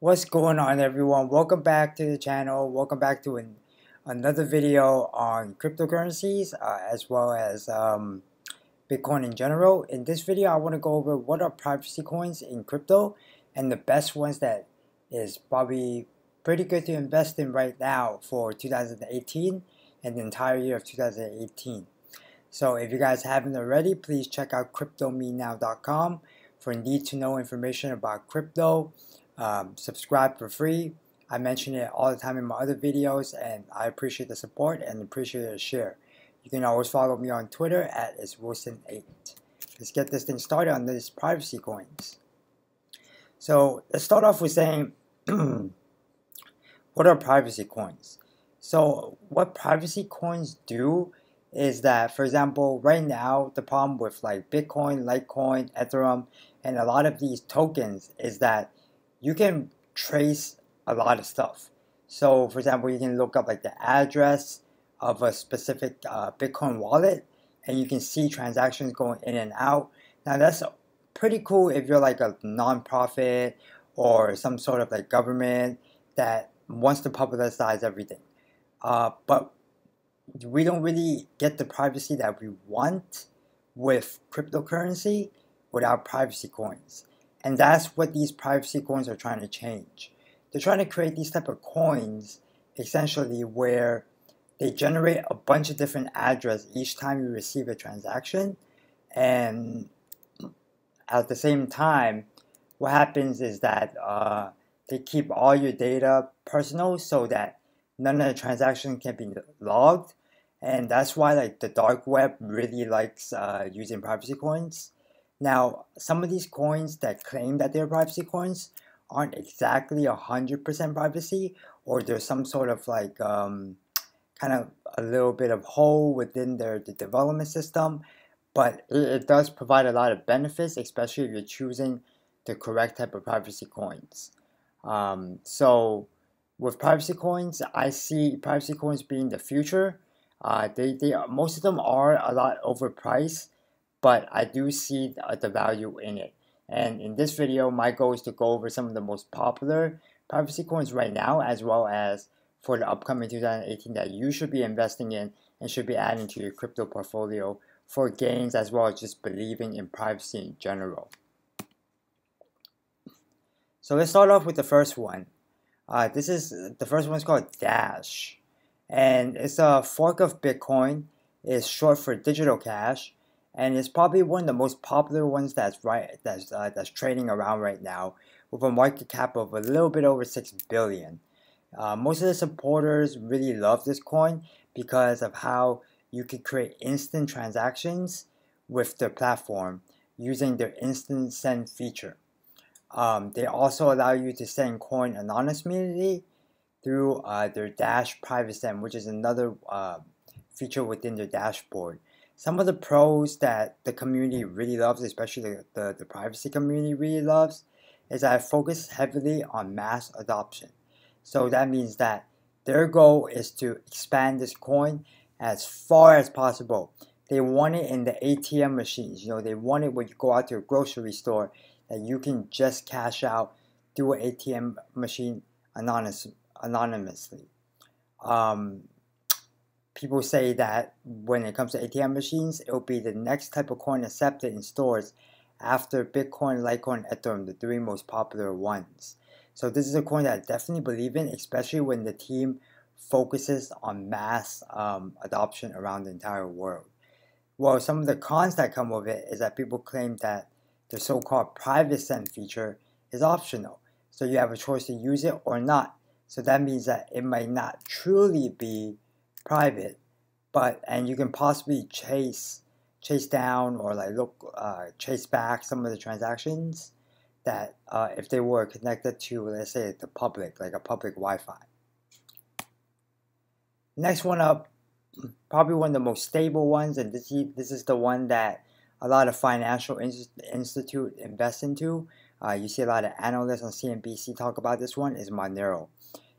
What's going on, everyone? Welcome back to the channel. Welcome back to another video on cryptocurrencies as well as Bitcoin in general. In this video, I want to go over what are privacy coins in crypto and the best ones that is probably pretty good to invest in right now for 2018 and the entire year of 2018. So if you guys haven't already, please check out cryptomenow.com for need-to-know information about crypto. Subscribe for free. I mention it all the time in my other videos, and I appreciate the support and appreciate the share. You can always follow me on Twitter at iswilson8. Let's get this thing started on these privacy coins. So let's start off with saying, what are privacy coins? So what privacy coins do is that, for example, right now, the problem with like Bitcoin, Litecoin, Ethereum, and a lot of these tokens is that you can trace a lot of stuff. So, for example, you can look up like the address of a specific Bitcoin wallet, and you can see transactions going in and out. Now, that's pretty cool if you're like a nonprofit or some sort of like government that wants to publicize everything. But we don't really get the privacy that we want with cryptocurrency without privacy coins. And that's what these privacy coins are trying to change. They're trying to create these type of coins essentially where they generate a bunch of different addresses each time you receive a transaction. And at the same time, what happens is that they keep all your data personal so that none of the transactions can be logged. And that's why like the dark web really likes using privacy coins. Now, some of these coins that claim that they're privacy coins aren't exactly 100% privacy, or there's some sort of like kind of a little bit of hole within the development system, but it does provide a lot of benefits, especially if you're choosing the correct type of privacy coins. So with privacy coins, I see privacy coins being the future. Most of them are a lot overpriced, but I do see the value in it. And in this video, my goal is to go over some of the most popular privacy coins right now, as well as for the upcoming 2018 that you should be investing in and should be adding to your crypto portfolio for gains, as well as just believing in privacy in general. So let's start off with the first one. The first one's called Dash, and it's a fork of Bitcoin. It's short for digital cash, and it's probably one of the most popular ones that's trading around right now, with a market cap of a little bit over 6 billion. Most of the supporters really love this coin because of how you can create instant transactions with the platform using their instant send feature. They also allow you to send coin anonymously through their Dash Private Send, which is another feature within their dashboard. Some of the pros that the community really loves, especially the privacy community really loves, is that it focuses heavily on mass adoption. So that means that their goal is to expand this coin as far as possible. They want it in the ATM machines. They want it when you go out to a grocery store that you can just cash out through an ATM machine anonymously. People say that when it comes to ATM machines, it will be the next type of coin accepted in stores after Bitcoin, Litecoin, Ethereum, the three most popular ones. So this is a coin that I definitely believe in, especially when the team focuses on mass adoption around the entire world. Well, some of the cons that come with it is that people claim that the so-called private send feature is optional. So you have a choice to use it or not. So that means that it might not truly be private, and you can possibly chase down or chase back some of the transactions that if they were connected to, let's say, the public, like a public Wi-Fi. Next one up, probably one of the most stable ones, and this is the one that a lot of financial institute invest into. You see a lot of analysts on CNBC talk about this one, is Manero.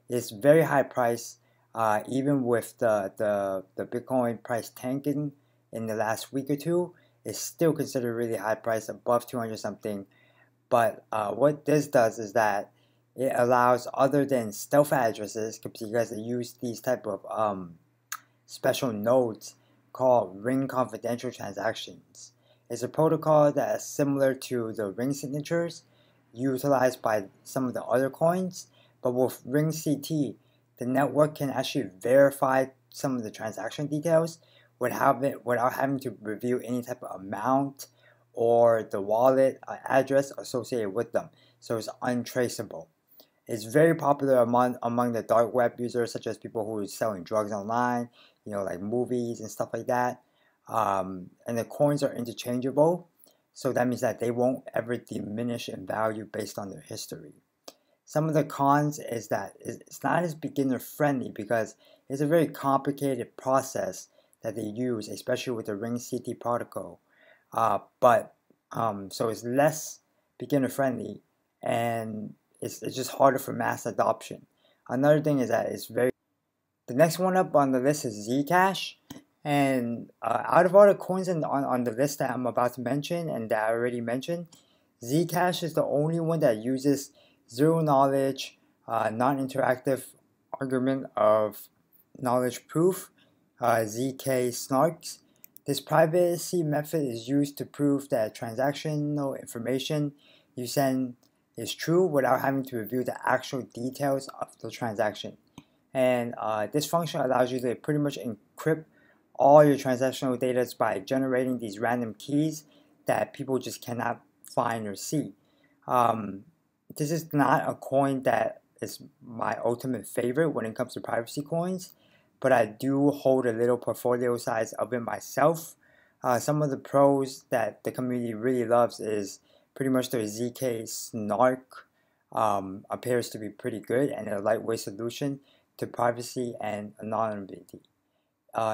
It's very high price, even with the Bitcoin price tanking in the last week or two. It's still considered really high price, above 200 something. But what this does is that it allows other than stealth addresses, because they use these type of special nodes called ring confidential transactions. It's a protocol that is similar to the ring signatures utilized by some of the other coins, but with ring CT, the network can actually verify some of the transaction details without having to reveal any type of amount or the wallet address associated with them, so it's untraceable. It's very popular among the dark web users, such as people who are selling drugs online, like movies and stuff like that. And the coins are interchangeable, so that means that they won't ever diminish in value based on their history. Some of the cons is that it's not as beginner friendly because it's a very complicated process that they use, especially with the Ring CT protocol. So it's less beginner friendly, and it's just harder for mass adoption. Another thing is that the next one up on the list is Zcash. And out of all the coins on the list that I'm about to mention and that I already mentioned, Zcash is the only one that uses zero knowledge, non-interactive argument of knowledge proof, ZK snarks. This privacy method is used to prove that transactional information you send is true without having to reveal the actual details of the transaction. And this function allows you to pretty much encrypt all your transactional data by generating these random keys that people just cannot find or see. This is not a coin that is my ultimate favorite when it comes to privacy coins, but I do hold a little portfolio size of it myself. Some of the pros that the community really loves is pretty much their ZK snark appears to be pretty good and a lightweight solution to privacy and anonymity.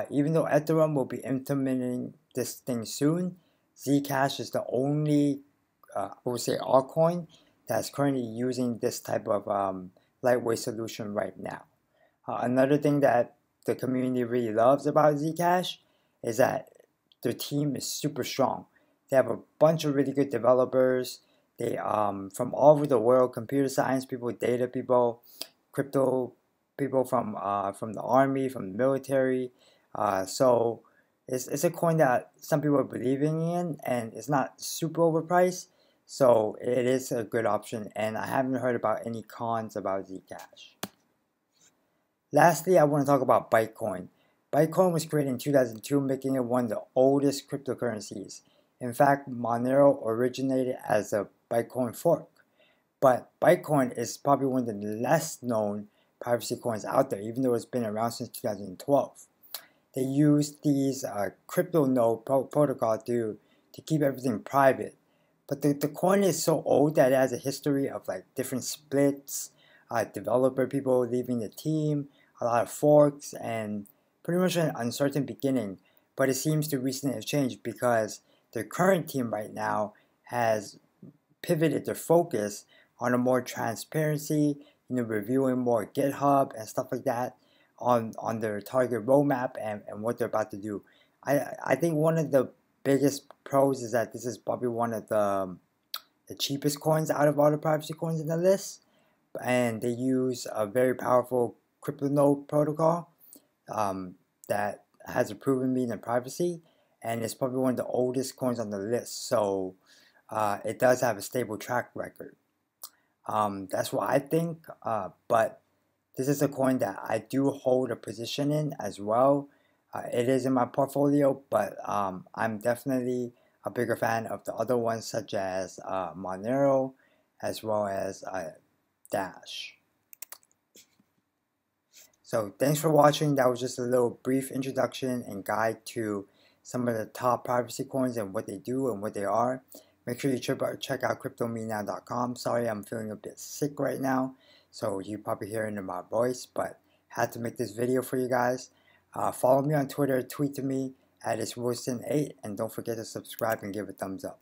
Even though Ethereum will be implementing this thing soon, Zcash is the only, I would say, altcoin that's currently using this type of lightweight solution right now. Another thing that the community really loves about Zcash is that their team is super strong. They have a bunch of really good developers. They from all over the world, computer science people, data people, crypto people from the army, from the military. So it's a coin that some people are believing in, and it's not super overpriced. So it is a good option, and I haven't heard about any cons about Zcash. Lastly, I want to talk about Bitcoin. Bitcoin was created in 2002, making it one of the oldest cryptocurrencies. In fact, Monero originated as a Bitcoin fork. But Bitcoin is probably one of the less known privacy coins out there, even though it's been around since 2012. They use these crypto node protocol to keep everything private. But the coin is so old that it has a history of like different splits, developer people leaving the team, a lot of forks, and pretty much an uncertain beginning. But it seems to recently have changed because their current team right now has pivoted their focus on a more transparency, reviewing more GitHub and stuff like that on their target roadmap and what they're about to do. I think one of the biggest pros is that this is probably one of the cheapest coins out of all the privacy coins in the list, and they use a very powerful crypto node protocol that has a proven mean of privacy, and it's probably one of the oldest coins on the list, so it does have a stable track record. That's what I think, but this is a coin that I do hold a position in as well. It is in my portfolio, but I'm definitely a bigger fan of the other ones such as Monero as well as Dash. So thanks for watching. That was just a little brief introduction and guide to some of the top privacy coins and what they do and what they are. Make sure you check out cryptomenow.com. Sorry, I'm feeling a bit sick right now, so you probably hear it in my voice, but had to make this video for you guys. Follow me on Twitter, tweet to me at itswilson8, and don't forget to subscribe and give a thumbs up.